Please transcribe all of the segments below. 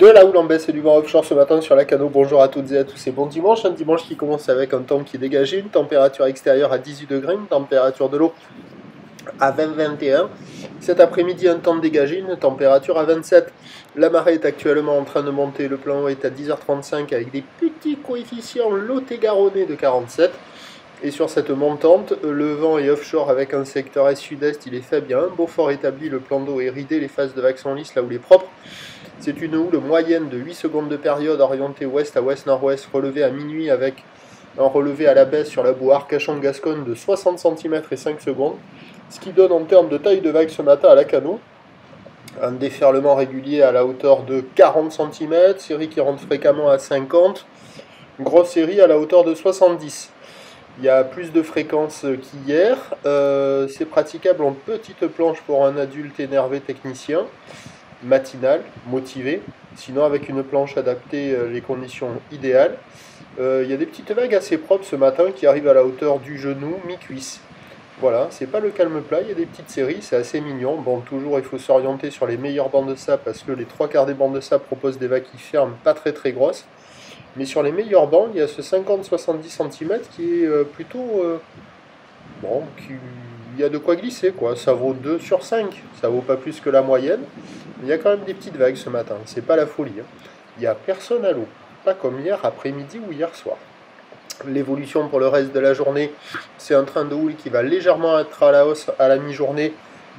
De la houle en baisse et du vent offshore ce matin sur la Cano. Bonjour à toutes et à tous et bon dimanche. Un dimanche qui commence avec un temps qui est dégagé, une température extérieure à 18 degrés, une température de l'eau à 20-21. Cet après-midi, un temps dégagé, une température à 27. La marée est actuellement en train de monter. Le plan est à 10h35 avec des petits coefficients Lot-et-Garonnais de 47. Et sur cette montante, le vent est offshore avec un secteur est-sud-est, il est faible, il y a un Beaufort établi, le plan d'eau est ridé, les phases de vagues sont lisses là où il est propre. C'est une houle moyenne de 8 secondes de période orientée ouest à ouest-nord-ouest, relevée à minuit avec un relevé à la baisse sur la boue Arcachon-Gascogne de 60 cm et 5 secondes, ce qui donne en termes de taille de vague ce matin à la Cano un déferlement régulier à la hauteur de 40 cm, série qui rentre fréquemment à 50, grosse série à la hauteur de 70. Il y a plus de fréquences qu'hier. C'est praticable en petite planche pour un adulte énervé technicien, matinal, motivé. Sinon, avec une planche adaptée, les conditions idéales. Il y a des petites vagues assez propres ce matin qui arrivent à la hauteur du genou, mi-cuisse. Voilà, c'est pas le calme plat, il y a des petites séries, c'est assez mignon. Bon, toujours, il faut s'orienter sur les meilleurs bancs de sable parce que les trois quarts des bancs de sable proposent des vagues qui ferment, pas très très grosses. Mais sur les meilleurs bancs, il y a ce 50-70 cm qui est plutôt... bon, il y a de quoi glisser, quoi. Ça vaut 2 sur 5, ça vaut pas plus que la moyenne. Mais il y a quand même des petites vagues ce matin, c'est pas la folie. Il n'y a personne à l'eau, pas comme hier après-midi ou hier soir. L'évolution pour le reste de la journée, c'est un train de houle qui va légèrement être à la hausse à la mi-journée,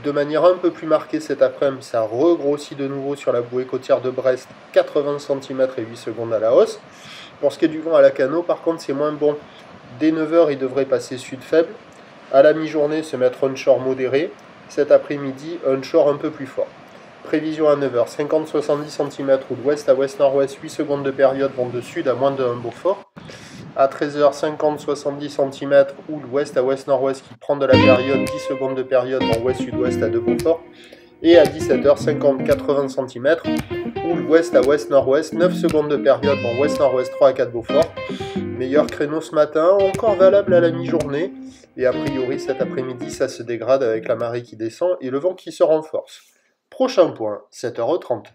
de manière un peu plus marquée cet après-midi. Ça regrossit de nouveau sur la bouée côtière de Brest, 80 cm et 8 secondes à la hausse. Pour ce qui est du vent à la Cano, par contre, c'est moins bon. Dès 9h, il devrait passer sud faible. À la mi-journée, se mettre onshore modéré. Cet après-midi, onshore un peu plus fort. Prévision à 9h, 50-70 cm ou d'ouest à ouest-nord-ouest, 8 secondes de période, vent de sud à moins de 1 Beaufort. À 13h, 50-70 cm ou l'ouest à ouest-nord-ouest qui prend de la période, 10 secondes de période, vent ouest-sud-ouest à 2 Beaufort. Et à 17h, 50-80 cm ou l'ouest à ouest-nord-ouest, 9 secondes de période, vent ouest-nord-ouest 3 à 4 Beaufort. Meilleur créneau ce matin, encore valable à la mi-journée. Et a priori, cet après-midi, ça se dégrade avec la marée qui descend et le vent qui se renforce. Prochain point, 7h30.